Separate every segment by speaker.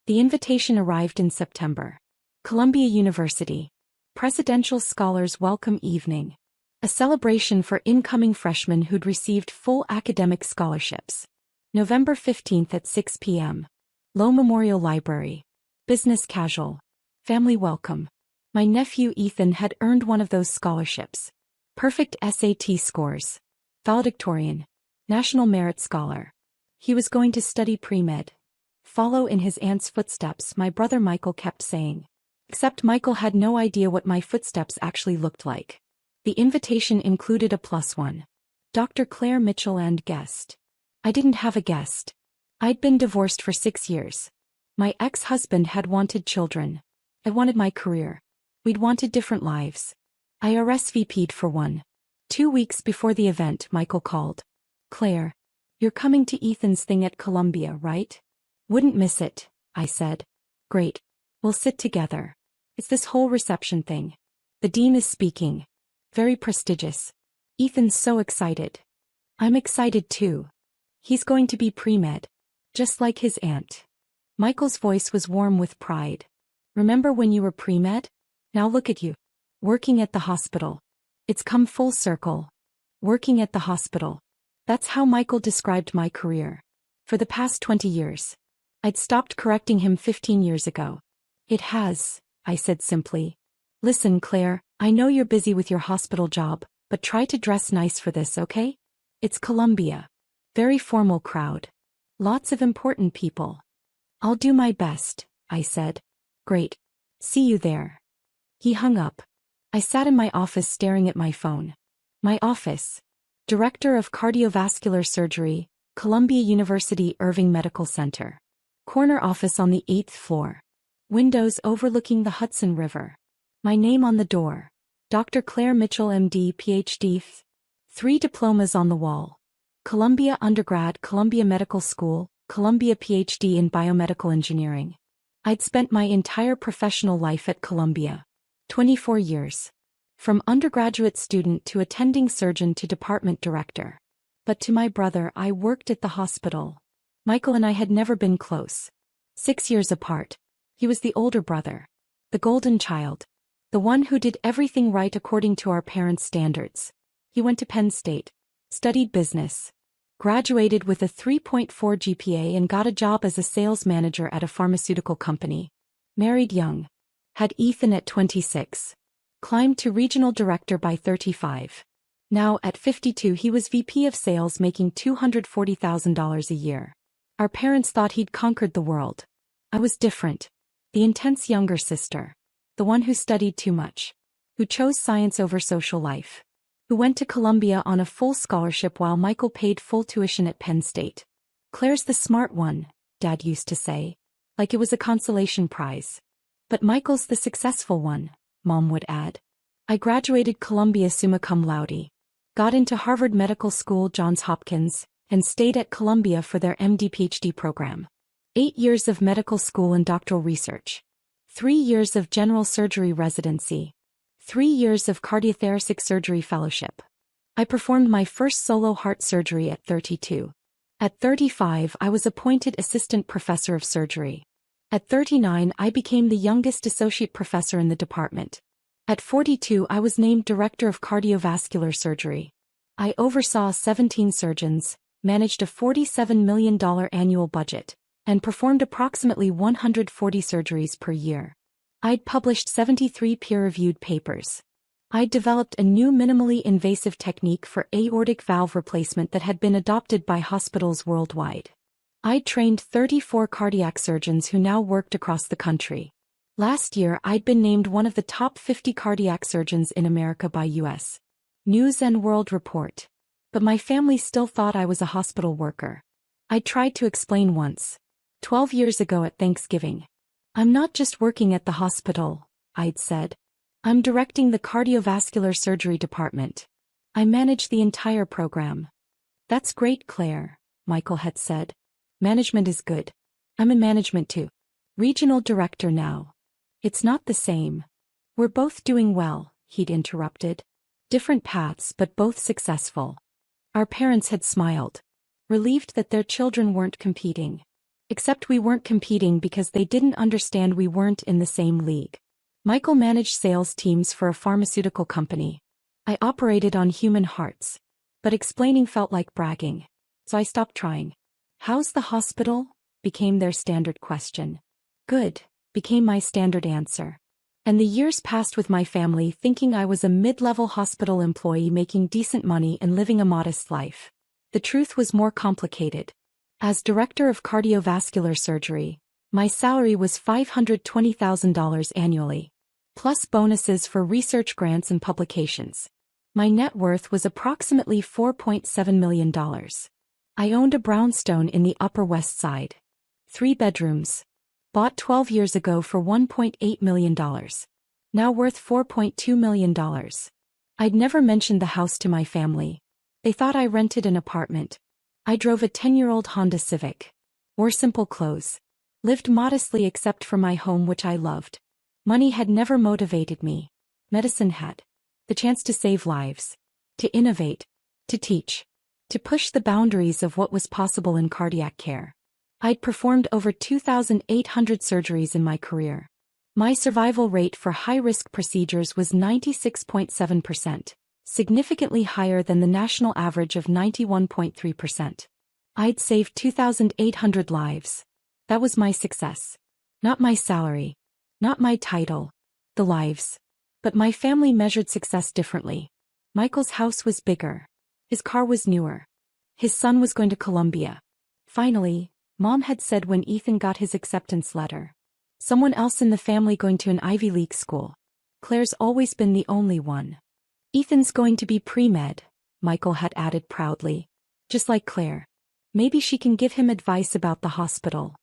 Speaker 1: The invitation arrived in September. Columbia University. Presidential Scholars Welcome Evening. A celebration for incoming freshmen who'd received full academic scholarships. November 15th at 6 p.m. Low Memorial Library. Business casual. Family welcome. My nephew Ethan had earned one of those scholarships. Perfect SAT scores. Valedictorian. National Merit Scholar. He was going to study pre-med. Follow in his aunt's footsteps, my brother Michael kept saying. Except Michael had no idea what my footsteps actually looked like. The invitation included a +1. Dr. Claire Mitchell and guest. I didn't have a guest. I'd been divorced for 6 years. My ex-husband had wanted children. I wanted my career. We'd wanted different lives. I RSVP'd for one. 2 weeks before the event, Michael called. Claire, you're coming to Ethan's thing at Columbia, right? Wouldn't miss it, I said. Great. We'll sit together. It's this whole reception thing. The dean is speaking. Very prestigious. Ethan's so excited. I'm excited too. He's going to be pre-med. Just like his aunt. Michael's voice was warm with pride. Remember when you were pre-med? Now look at you. Working at the hospital. It's come full circle. Working at the hospital. That's how Michael described my career. For the past 20 years. I'd stopped correcting him 15 years ago. It has, I said simply. Listen, Claire, I know you're busy with your hospital job, but try to dress nice for this, okay? It's Columbia. Very formal crowd. Lots of important people. I'll do my best, I said. Great. See you there. He hung up. I sat in my office staring at my phone. My office. Director of Cardiovascular Surgery, Columbia University Irving Medical Center. Corner office on the 8th floor. Windows overlooking the Hudson River. My name on the door. Dr. Claire Mitchell MD PhD. 3 diplomas on the wall. Columbia undergrad, Columbia Medical School, Columbia PhD in biomedical engineering. I'd spent my entire professional life at Columbia. 24 years. From undergraduate student to attending surgeon to department director. But to my brother, I worked at the hospital. Michael and I had never been close. 6 years apart. He was the older brother. The golden child. The one who did everything right according to our parents' standards. He went to Penn State. Studied business. Graduated with a 3.4 GPA and got a job as a sales manager at a pharmaceutical company. Married young. Had Ethan at 26. Climbed to regional director by 35. Now, at 52, he was VP of sales making $240,000 a year. Our parents thought he'd conquered the world. I was different. The intense younger sister. The one who studied too much. Who chose science over social life. Who went to Columbia on a full scholarship while Michael paid full tuition at Penn State. Claire's the smart one, Dad used to say. Like it was a consolation prize. But Michael's the successful one, Mom would add. I graduated Columbia summa cum laude. Got into Harvard Medical School, Johns Hopkins, and stayed at Columbia for their MD-PhD program. 8 years of medical school and doctoral research. 3 years of general surgery residency. 3 years of cardiothoracic surgery fellowship. I performed my first solo heart surgery at 32. At 35, I was appointed assistant professor of surgery. At 39, I became the youngest associate professor in the department. At 42, I was named director of cardiovascular surgery. I oversaw 17 surgeons, managed a $47 million annual budget, and performed approximately 140 surgeries per year. I'd published 73 peer-reviewed papers. I'd developed a new minimally invasive technique for aortic valve replacement that had been adopted by hospitals worldwide. I'd trained 34 cardiac surgeons who now worked across the country. Last year, I'd been named one of the top 50 cardiac surgeons in America by U.S. News & World Report. But my family still thought I was a hospital worker. I tried to explain once. 12 years ago at Thanksgiving. I'm not just working at the hospital, I'd said. I'm directing the cardiovascular surgery department. I manage the entire program. That's great, Claire, Michael had said. Management is good. I'm in management too. Regional director now. It's not the same. We're both doing well, he'd interrupted. Different paths but both successful. Our parents had smiled. Relieved that their children weren't competing. Except we weren't competing because they didn't understand we weren't in the same league. Michael managed sales teams for a pharmaceutical company. I operated on human hearts. But explaining felt like bragging. So I stopped trying. "How's the hospital?" became their standard question. "Good," became my standard answer. And the years passed with my family thinking I was a mid-level hospital employee making decent money and living a modest life. The truth was more complicated. As director of cardiovascular surgery, my salary was $520,000 annually, plus bonuses for research grants and publications. My net worth was approximately $4.7 million. I owned a brownstone in the Upper West Side. 3 bedrooms. Bought 12 years ago for $1.8 million. Now worth $4.2 million. I'd never mentioned the house to my family. They thought I rented an apartment. I drove a 10-year-old Honda Civic. Wore simple clothes. Lived modestly except for my home which I loved. Money had never motivated me. Medicine had. The chance to save lives. To innovate. To teach. To push the boundaries of what was possible in cardiac care. I'd performed over 2,800 surgeries in my career. My survival rate for high-risk procedures was 96.7%, significantly higher than the national average of 91.3%. I'd saved 2,800 lives. That was my success. Not my salary. Not my title. The lives. But my family measured success differently. Michael's house was bigger. His car was newer. His son was going to Columbia. Finally, Mom had said when Ethan got his acceptance letter. Someone else in the family going to an Ivy League school. Claire's always been the only one. Ethan's going to be pre-med, Michael had added proudly. Just like Claire. Maybe she can give him advice about the hospital.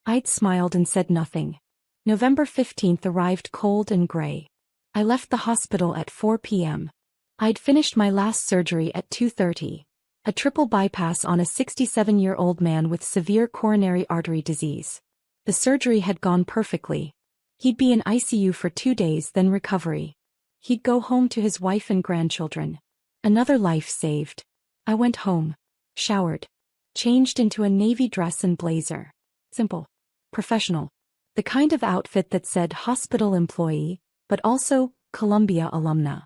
Speaker 1: I'd smiled and said nothing. November 15th arrived cold and gray. I left the hospital at 4 p.m. I'd finished my last surgery at 2:30, a triple bypass on a 67-year-old man with severe coronary artery disease. The surgery had gone perfectly. He'd be in ICU for 2 days, then recovery. He'd go home to his wife and grandchildren. Another life saved. I went home, showered, changed into a navy dress and blazer. Simple. Professional. The kind of outfit that said hospital employee, but also Columbia alumna.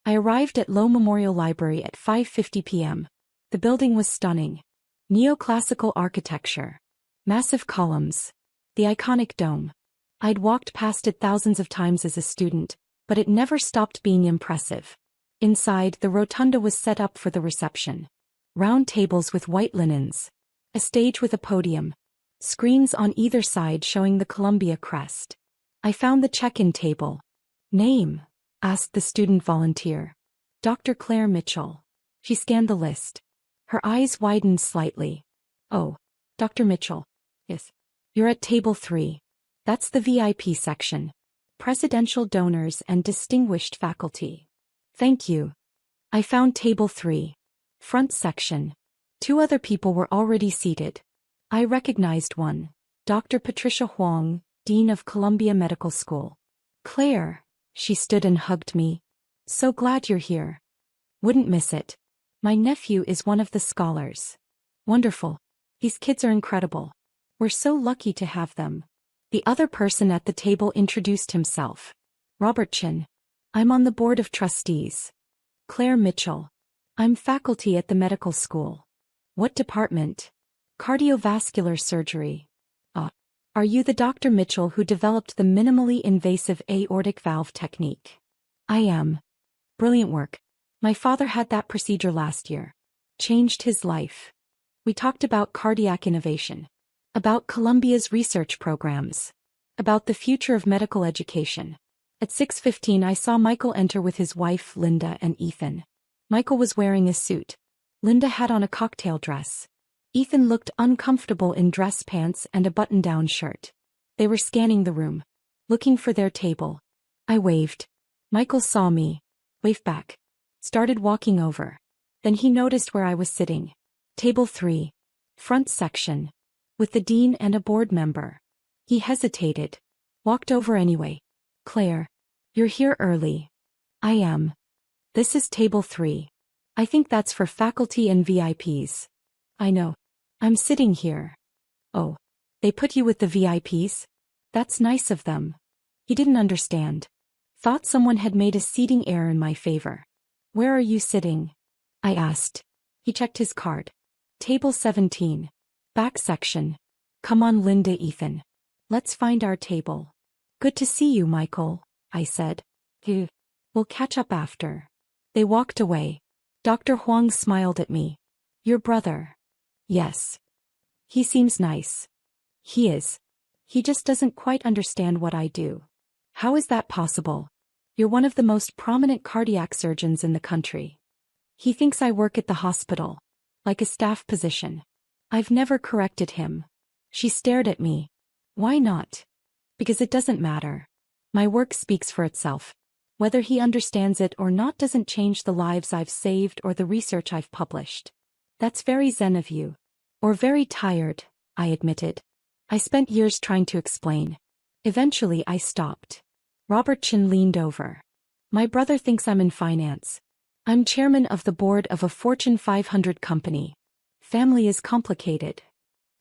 Speaker 1: I arrived at Low Memorial Library at 5:50 p.m. The building was stunning. Neoclassical architecture. Massive columns. The iconic dome. I'd walked past it thousands of times as a student, but it never stopped being impressive. Inside, the rotunda was set up for the reception. Round tables with white linens. A stage with a podium. Screens on either side showing the Columbia crest. I found the check-in table. "Name?" asked the student volunteer. "Dr. Claire Mitchell." She scanned the list. Her eyes widened slightly. "Oh, Dr. Mitchell. Yes. You're at table 3. That's the VIP section. Presidential donors and distinguished faculty." "Thank you." I found table 3. Front section. 2 other people were already seated. I recognized one. Dr. Patricia Huang, Dean of Columbia Medical School. "Claire." She stood and hugged me. "So glad you're here. Wouldn't miss it. My nephew is one of the scholars." "Wonderful. These kids are incredible. We're so lucky to have them." The other person at the table introduced himself. "Robert Chin. I'm on the board of trustees." "Claire Mitchell. I'm faculty at the medical school." "What department?" "Cardiovascular surgery." "Ah. Are you the Dr. Mitchell who developed the minimally invasive aortic valve technique?" "I am." "Brilliant work. My father had that procedure last year. Changed his life." We talked about cardiac innovation. About Columbia's research programs. About the future of medical education. At 6:15 I saw Michael enter with his wife Linda and Ethan. Michael was wearing a suit. Linda had on a cocktail dress. Ethan looked uncomfortable in dress pants and a button-down shirt. They were scanning the room. Looking for their table. I waved. Michael saw me. Waved back. Started walking over. Then he noticed where I was sitting. Table 3. Front section. With the dean and a board member. He hesitated. Walked over anyway. "Claire. You're here early." "I am." "This is table 3. I think that's for faculty and VIPs." "I know. I'm sitting here." "Oh. They put you with the VIPs? That's nice of them. He didn't understand. Thought someone had made a seating error in my favor. Where are you sitting? I asked. He checked his card. Table 17. Back section. Come on, Linda, Ethan. Let's find our table. Good to see you, Michael, I said. We'll catch up after. They walked away. Dr. Huang smiled at me. Your brother? Yes. He seems nice. He is. He just doesn't quite understand what I do. How is that possible? You're one of the most prominent cardiac surgeons in the country. He thinks I work at the hospital, like a staff position. I've never corrected him. She stared at me. Why not? Because it doesn't matter. My work speaks for itself. Whether he understands it or not doesn't change the lives I've saved or the research I've published. That's very zen of you. Or very tired, I admitted. I spent years trying to explain. Eventually I stopped. Robert Chin leaned over. My brother thinks I'm in finance. I'm chairman of the board of a Fortune 500 company. Family is complicated.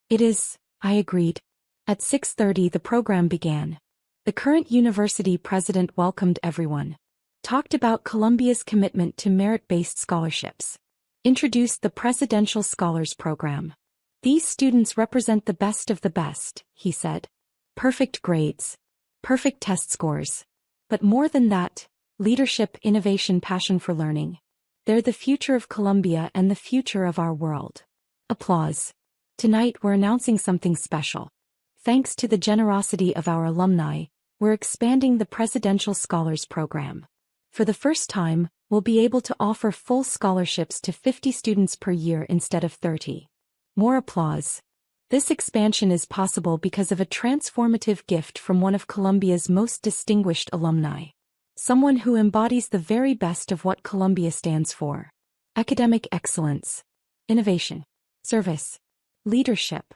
Speaker 1: It is, I agreed. At 6:30 the program began. The current university president welcomed everyone. Talked about Columbia's commitment to merit-based scholarships. Introduced the Presidential Scholars Program. These students represent the best of the best, he said. Perfect grades. Perfect test scores. But more than that, leadership, innovation, passion for learning. They're the future of Columbia and the future of our world. Applause. Tonight we're announcing something special. Thanks to the generosity of our alumni, we're expanding the Presidential Scholars Program. For the first time, we'll be able to offer full scholarships to 50 students per year instead of 30. More applause. This expansion is possible because of a transformative gift from one of Columbia's most distinguished alumni. Someone who embodies the very best of what Columbia stands for. Academic excellence. Innovation. Service. Leadership.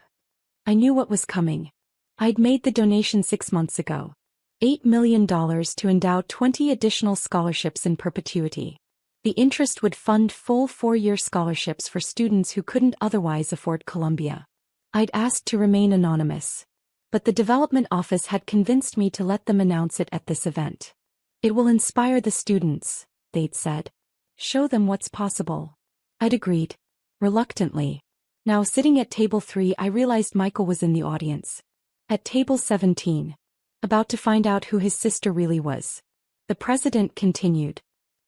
Speaker 1: I knew what was coming. I'd made the donation 6 months ago. $8 million to endow 20 additional scholarships in perpetuity. The interest would fund full 4-year scholarships for students who couldn't otherwise afford Columbia. I'd asked to remain anonymous. But the development office had convinced me to let them announce it at this event. It will inspire the students, they'd said. Show them what's possible. I'd agreed. Reluctantly. Now sitting at table 3 I realized Michael was in the audience. At table 17. About to find out who his sister really was. The president continued.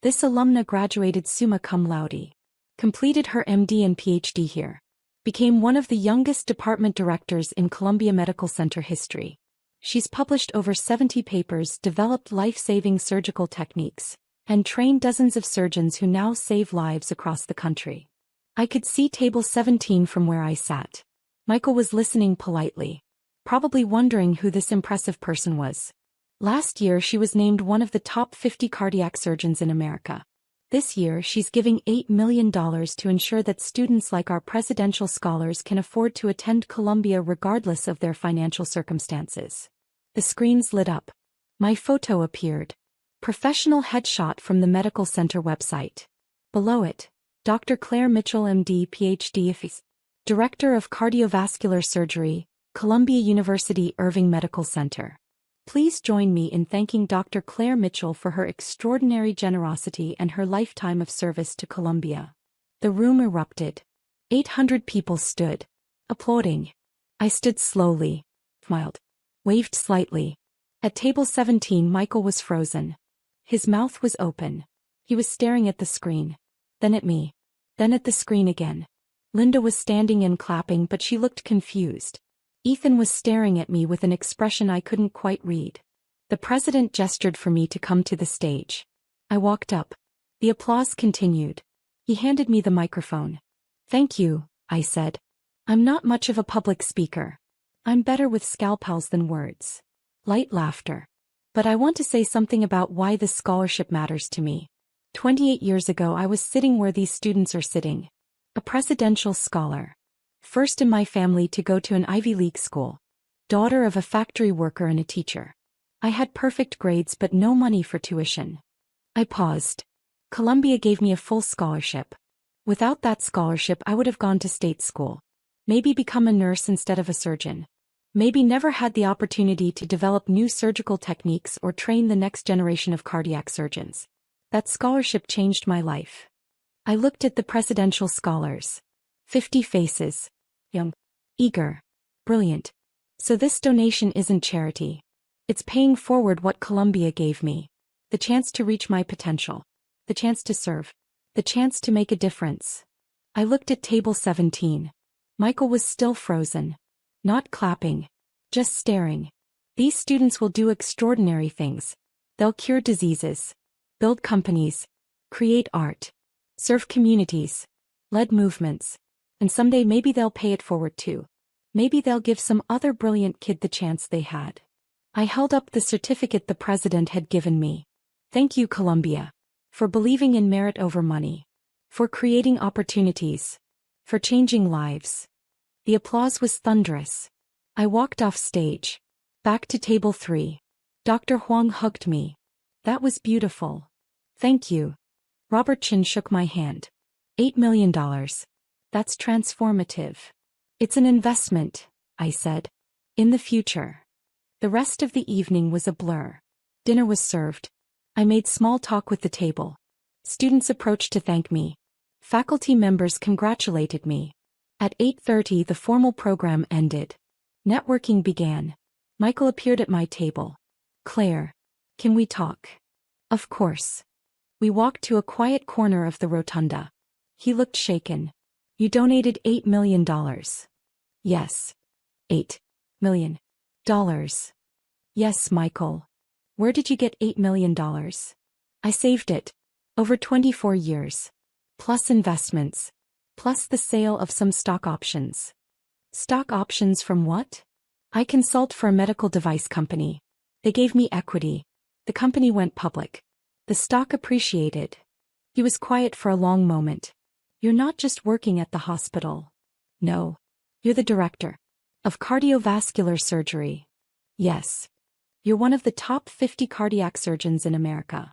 Speaker 1: This alumna graduated summa cum laude. Completed her MD and PhD here. Became one of the youngest department directors in Columbia Medical Center history. She's published over 70 papers, developed life-saving surgical techniques, and trained dozens of surgeons who now save lives across the country. I could see table 17 from where I sat. Michael was listening politely, probably wondering who this impressive person was. Last year she was named one of the top 50 cardiac surgeons in America. This year she's giving $8 million to ensure that students like our presidential scholars can afford to attend Columbia regardless of their financial circumstances. The screens lit up. My photo appeared. Professional headshot from the medical center website. Below it, Dr. Claire Mitchell MD PhD, Director of Cardiovascular Surgery, Columbia University Irving Medical Center. Please join me in thanking Dr. Claire Mitchell for her extraordinary generosity and her lifetime of service to Columbia. The room erupted. 800 people stood, applauding. I stood slowly, smiled, waved slightly. At table 17 Michael was frozen. His mouth was open. He was staring at the screen. Then at me. Then at the screen again. Linda was standing and clapping, but she looked confused. Ethan was staring at me with an expression I couldn't quite read. The president gestured for me to come to the stage. I walked up. The applause continued. He handed me the microphone. Thank you, I said. I'm not much of a public speaker. I'm better with scalpels than words. Light laughter. But I want to say something about why this scholarship matters to me. 28 years ago I was sitting where these students are sitting. A presidential scholar. First in my family to go to an Ivy League school. Daughter of a factory worker and a teacher. I had perfect grades but no money for tuition. I paused. Columbia gave me a full scholarship. Without that scholarship I would have gone to state school. Maybe become a nurse instead of a surgeon. Maybe never had the opportunity to develop new surgical techniques or train the next generation of cardiac surgeons. That scholarship changed my life. I looked at the presidential scholars. 50 faces. Young. Eager. Brilliant. So this donation isn't charity. It's paying forward what Columbia gave me. The chance to reach my potential. The chance to serve. The chance to make a difference. I looked at table 17. Michael was still frozen. Not clapping. Just staring. These students will do extraordinary things. They'll cure diseases. Build companies. Create art. Serve communities. Lead movements. And someday maybe they'll pay it forward too. Maybe they'll give some other brilliant kid the chance they had. I held up the certificate the president had given me. Thank you, Columbia. For believing in merit over money. For creating opportunities. For changing lives. The applause was thunderous. I walked off stage. Back to table 3. Dr. Huang hugged me. That was beautiful. Thank you. Robert Chin shook my hand. $8 million. That's transformative. It's an investment, I said. In the future. The rest of the evening was a blur. Dinner was served. I made small talk with the table. Students approached to thank me. Faculty members congratulated me. At 8:30 the formal program ended. Networking began. Michael appeared at my table. Claire. Can we talk? Of course. We walked to a quiet corner of the rotunda. He looked shaken. You donated $8 million. Yes. $8 million. Yes, Michael. Where did you get $8 million? I saved it. Over 24 years. Plus investments. Plus the sale of some stock options. Stock options from what? I consult for a medical device company. They gave me equity. The company went public. The stock appreciated. He was quiet for a long moment. You're not just working at the hospital. No. You're the director of cardiovascular surgery. Yes. You're one of the top 50 cardiac surgeons in America.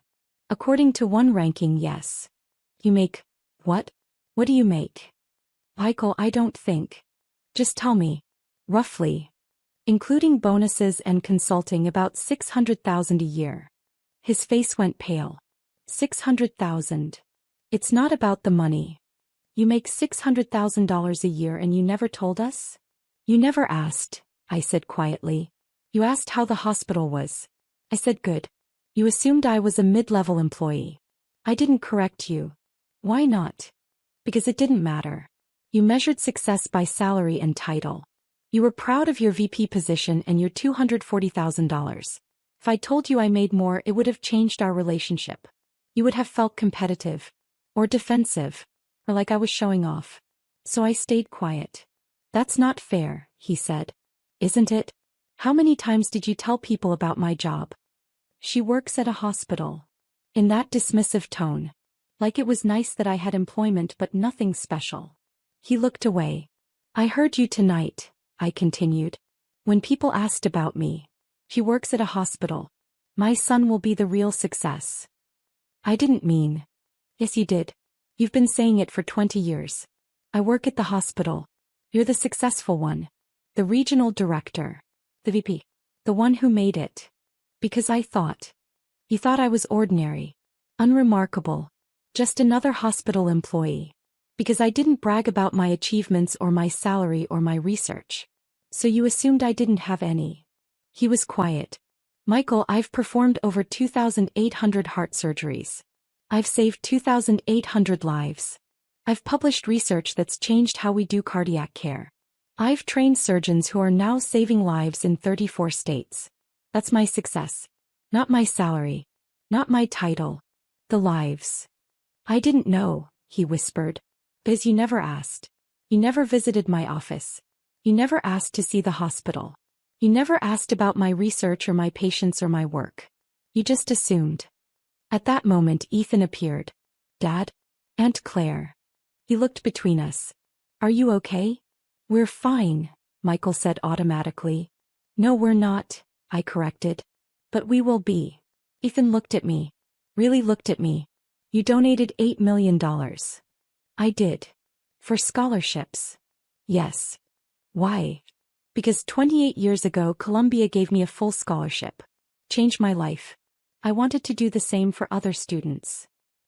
Speaker 1: According to one ranking, yes. You make what? What do you make? Michael, I don't think. Just tell me. Roughly. Including bonuses and consulting, about $600,000 a year. His face went pale. $600,000. It's not about the money. You make $600,000 a year and you never told us? You never asked, I said quietly. You asked how the hospital was. I said good. You assumed I was a mid-level employee. I didn't correct you. Why not? Because it didn't matter. You measured success by salary and title. You were proud of your VP position and your $240,000. If I told you I made more, it would have changed our relationship. You would have felt competitive. Or defensive. Or like I was showing off. So I stayed quiet. That's not fair, he said. Isn't it? How many times did you tell people about my job? She works at a hospital. In that dismissive tone. Like it was nice that I had employment but nothing special. He looked away. I heard you tonight, I continued. When people asked about me. She works at a hospital. My son will be the real success. I didn't mean. Yes, you did. You've been saying it for 20 years. I work at the hospital. You're the successful one. The regional director. The VP. The one who made it. Because I thought. You thought I was ordinary. Unremarkable. Just another hospital employee. Because I didn't brag about my achievements or my salary or my research. So you assumed I didn't have any. He was quiet. Michael, I've performed over 2,800 heart surgeries. I've saved 2,800 lives. I've published research that's changed how we do cardiac care. I've trained surgeons who are now saving lives in 34 states. That's my success. Not my salary. Not my title. The lives. I didn't know, he whispered. Because you never asked. You never visited my office. You never asked to see the hospital. You never asked about my research or my patients or my work. You just assumed. At that moment Ethan appeared. Dad? Aunt Claire. He looked between us. Are you okay? We're fine, Michael said automatically. No, we're not, I corrected. But we will be. Ethan looked at me. Really looked at me. You donated $8 million. I did. For scholarships. Yes. Why? Because 28 years ago Columbia gave me a full scholarship. Changed my life. I wanted to do the same for other students.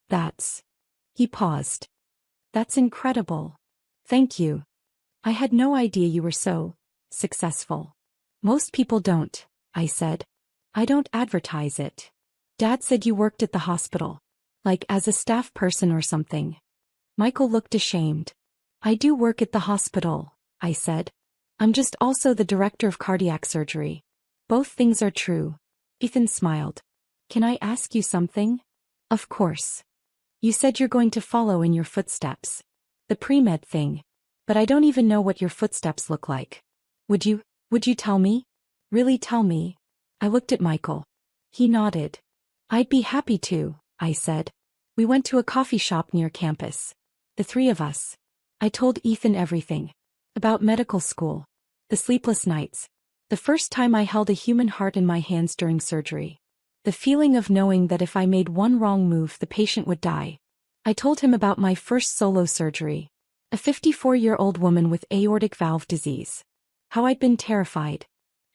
Speaker 1: That's... He paused. That's incredible. Thank you. I had no idea you were so successful. Most people don't, I said. I don't advertise it. Dad said you worked at the hospital. Like as a staff person or something. Michael looked ashamed. I do work at the hospital, I said. I'm just also the director of cardiac surgery. Both things are true. Ethan smiled. Can I ask you something? Of course. You said you're going to follow in your footsteps. The pre-med thing. But I don't even know what your footsteps look like. Would you tell me? Really tell me? I looked at Michael. He nodded. I'd be happy to, I said. We went to a coffee shop near campus. The three of us. I told Ethan everything. About medical school. The sleepless nights. The first time I held a human heart in my hands during surgery. The feeling of knowing that if I made one wrong move the patient would die. I told him about my first solo surgery. A 54-year-old woman with aortic valve disease. How I'd been terrified.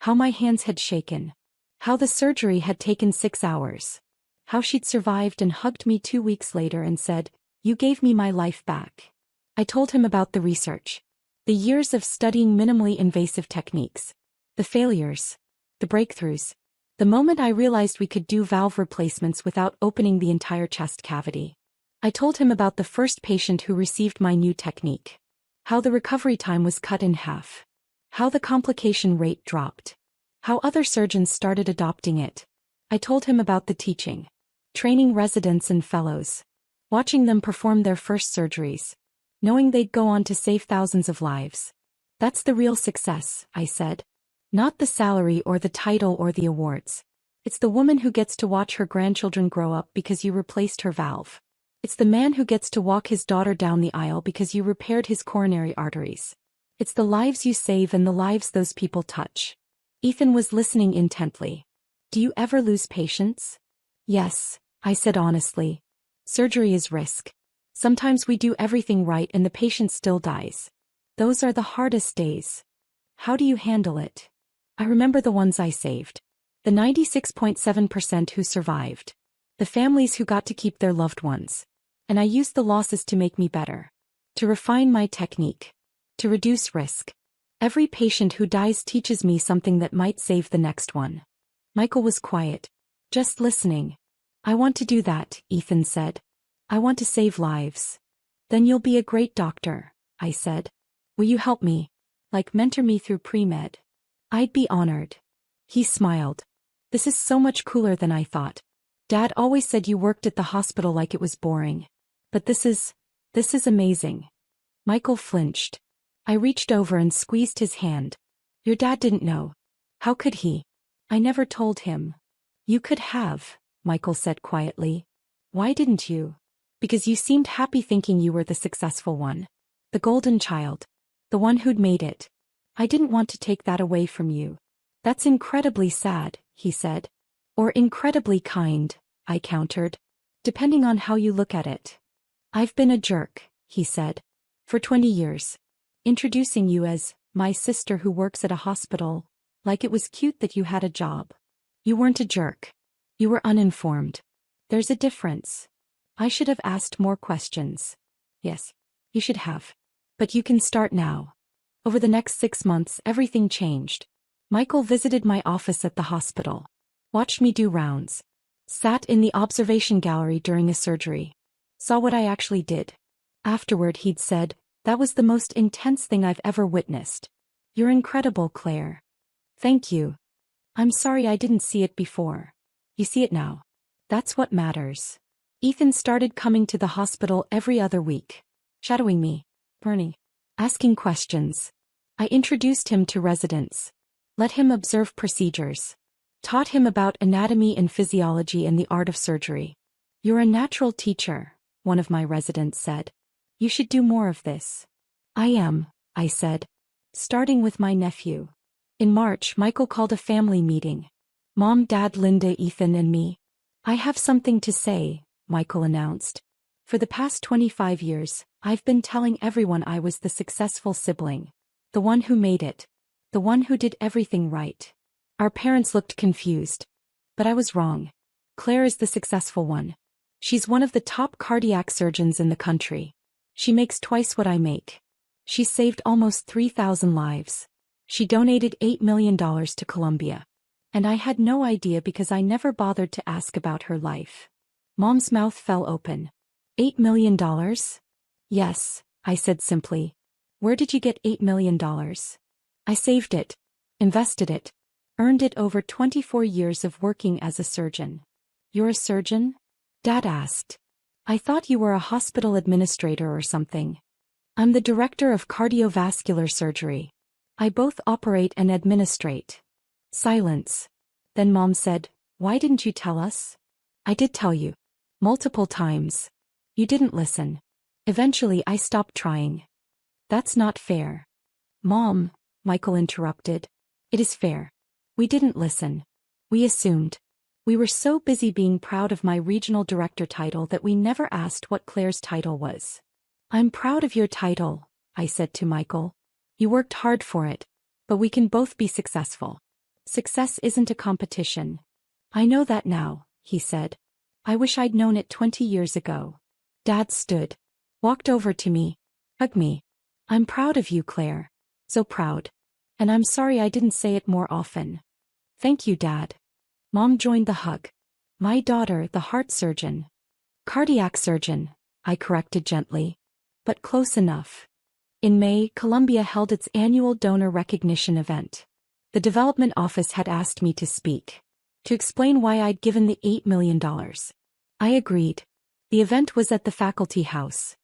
Speaker 1: How my hands had shaken. How the surgery had taken 6 hours. How she'd survived and hugged me 2 weeks later and said, "You gave me my life back." I told him about the research. The years of studying minimally invasive techniques. The failures. The breakthroughs. The moment I realized we could do valve replacements without opening the entire chest cavity. I told him about the first patient who received my new technique. How the recovery time was cut in half. How the complication rate dropped. How other surgeons started adopting it. I told him about the teaching. Training residents and fellows. Watching them perform their first surgeries. Knowing they'd go on to save thousands of lives. That's the real success, I said. Not the salary or the title or the awards. It's the woman who gets to watch her grandchildren grow up because you replaced her valve. It's the man who gets to walk his daughter down the aisle because you repaired his coronary arteries. It's the lives you save and the lives those people touch. Ethan was listening intently. Do you ever lose patience? Yes, I said honestly. Surgery is risk. Sometimes we do everything right and the patient still dies. Those are the hardest days. How do you handle it? I remember the ones I saved. The 96.7% who survived. The families who got to keep their loved ones. And I used the losses to make me better. To refine my technique. To reduce risk. Every patient who dies teaches me something that might save the next one. Michael was quiet. Just listening. I want to do that, Ethan said. I want to save lives. Then you'll be a great doctor, I said. Will you help me? Like mentor me through pre-med? I'd be honored. He smiled. This is so much cooler than I thought. Dad always said you worked at the hospital like it was boring. But this is amazing. Michael flinched. I reached over and squeezed his hand. Your dad didn't know. How could he? I never told him. You could have, Michael said quietly. Why didn't you? Because you seemed happy thinking you were the successful one. The golden child. The one who'd made it. I didn't want to take that away from you. That's incredibly sad, he said. Or incredibly kind, I countered. Depending on how you look at it. I've been a jerk, he said. For 20 years. Introducing you as my sister who works at a hospital, like it was cute that you had a job. You weren't a jerk. You were uninformed. There's a difference. I should have asked more questions. Yes, you should have. But you can start now. Over the next 6 months, everything changed. Michael visited my office at the hospital. Watched me do rounds. Sat in the observation gallery during a surgery. Saw what I actually did. Afterward he'd said, "That was the most intense thing I've ever witnessed. You're incredible, Claire." Thank you. I'm sorry I didn't see it before. You see it now. That's what matters. Ethan started coming to the hospital every other week. Shadowing me. Bernie. Asking questions. I introduced him to residents. Let him observe procedures. Taught him about anatomy and physiology and the art of surgery. You're a natural teacher, one of my residents said. You should do more of this. I am, I said. Starting with my nephew. In March, Michael called a family meeting. Mom, Dad, Linda, Ethan, and me. I have something to say, Michael announced. For the past 25 years, I've been telling everyone I was the successful sibling. The one who made it. The one who did everything right. Our parents looked confused. But I was wrong. Claire is the successful one. She's one of the top cardiac surgeons in the country. She makes twice what I make. She saved almost 3,000 lives. She donated $8 million to Colombia. And I had no idea because I never bothered to ask about her life. Mom's mouth fell open. $8 million? Yes, I said simply. Where did you get $8 million? I saved it. Invested it. Earned it over 24 years of working as a surgeon. You're a surgeon? Dad asked. I thought you were a hospital administrator or something. I'm the director of cardiovascular surgery. I both operate and administrate. Silence. Then Mom said, why didn't you tell us? I did tell you. Multiple times. You didn't listen. Eventually I stopped trying. That's not fair. Mom, Michael interrupted. It is fair. We didn't listen. We assumed. We were so busy being proud of my regional director title that we never asked what Claire's title was. I'm proud of your title, I said to Michael. You worked hard for it. But we can both be successful. Success isn't a competition. I know that now, he said. I wish I'd known it 20 years ago. Dad stood. Walked over to me. Hugged me. I'm proud of you, Claire. So proud. And I'm sorry I didn't say it more often. Thank you, Dad. Mom joined the hug. My daughter, the heart surgeon. Cardiac surgeon, I corrected gently. But close enough. In May, Colombia held its annual donor recognition event. The development office had asked me to speak. To explain why I'd given the $8 million. I agreed. The event was at the faculty house.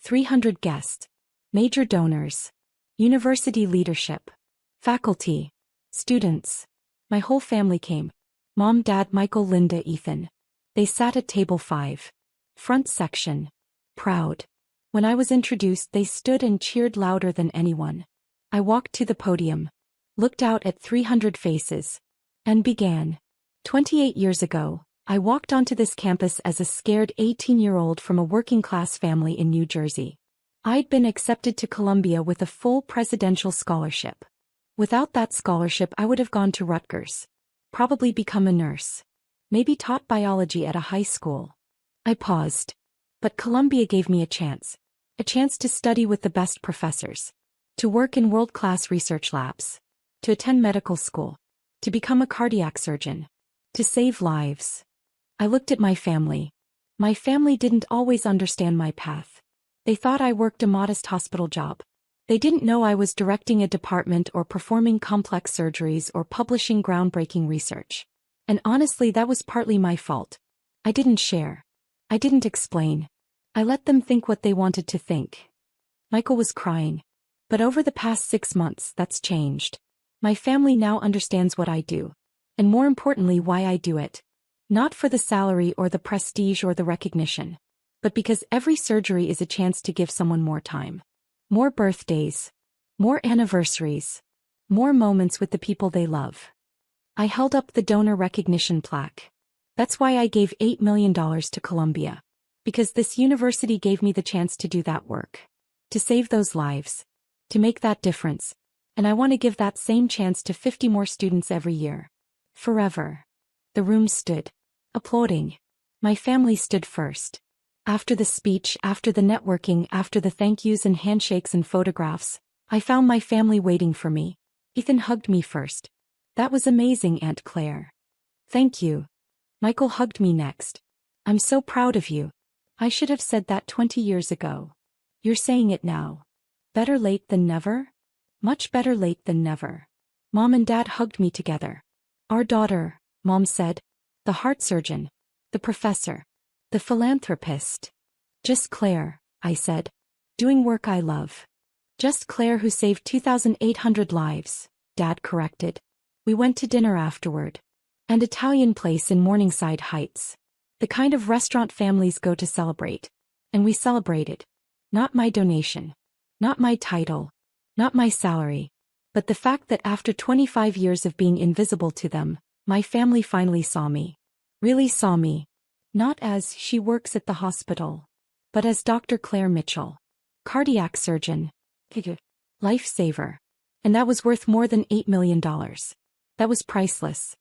Speaker 1: 300 guests. Major donors. University leadership. Faculty. Students. My whole family came. Mom, Dad, Michael, Linda, Ethan. They sat at table 5. Front section. Proud. When I was introduced, they stood and cheered louder than anyone. I walked to the podium. Looked out at 300 faces. And began. 28 years ago, I walked onto this campus as a scared 18-year-old from a working-class family in New Jersey. I'd been accepted to Columbia with a full presidential scholarship. Without that scholarship, I would have gone to Rutgers. Probably become a nurse. Maybe taught biology at a high school. I paused. But Columbia gave me a chance. A chance to study with the best professors. To work in world-class research labs. To attend medical school. To become a cardiac surgeon. To save lives. I looked at my family. My family didn't always understand my path. They thought I worked a modest hospital job. They didn't know I was directing a department or performing complex surgeries or publishing groundbreaking research. And honestly, that was partly my fault. I didn't share. I didn't explain. I let them think what they wanted to think. Michael was crying. But over the past 6 months, that's changed. My family now understands what I do. And more importantly, why I do it. Not for the salary or the prestige or the recognition. But because every surgery is a chance to give someone more time. More birthdays. More anniversaries. More moments with the people they love. I held up the donor recognition plaque. That's why I gave $8 million to Columbia. Because this university gave me the chance to do that work. To save those lives. To make that difference. And I want to give that same chance to 50 more students every year. Forever. The room stood. Applauding. My family stood first. After the speech, after the networking, after the thank yous and handshakes and photographs, I found my family waiting for me. Ethan hugged me first. That was amazing, Aunt Claire. Thank you. Michael hugged me next. I'm so proud of you. I should have said that 20 years ago. You're saying it now. Better late than never? Much better late than never. Mom and Dad hugged me together. Our daughter, Mom said. The heart surgeon. The professor. The philanthropist. Just Claire, I said. Doing work I love. Just Claire who saved 2,800 lives, Dad corrected. We went to dinner afterward. An Italian place in Morningside Heights. The kind of restaurant families go to celebrate. And we celebrated. Not my donation. Not my title. Not my salary. But the fact that after 25 years of being invisible to them, my family finally saw me. Really saw me. Not as she works at the hospital. But as Dr. Claire Mitchell. Cardiac surgeon. Lifesaver. And that was worth more than $8 million. That was priceless.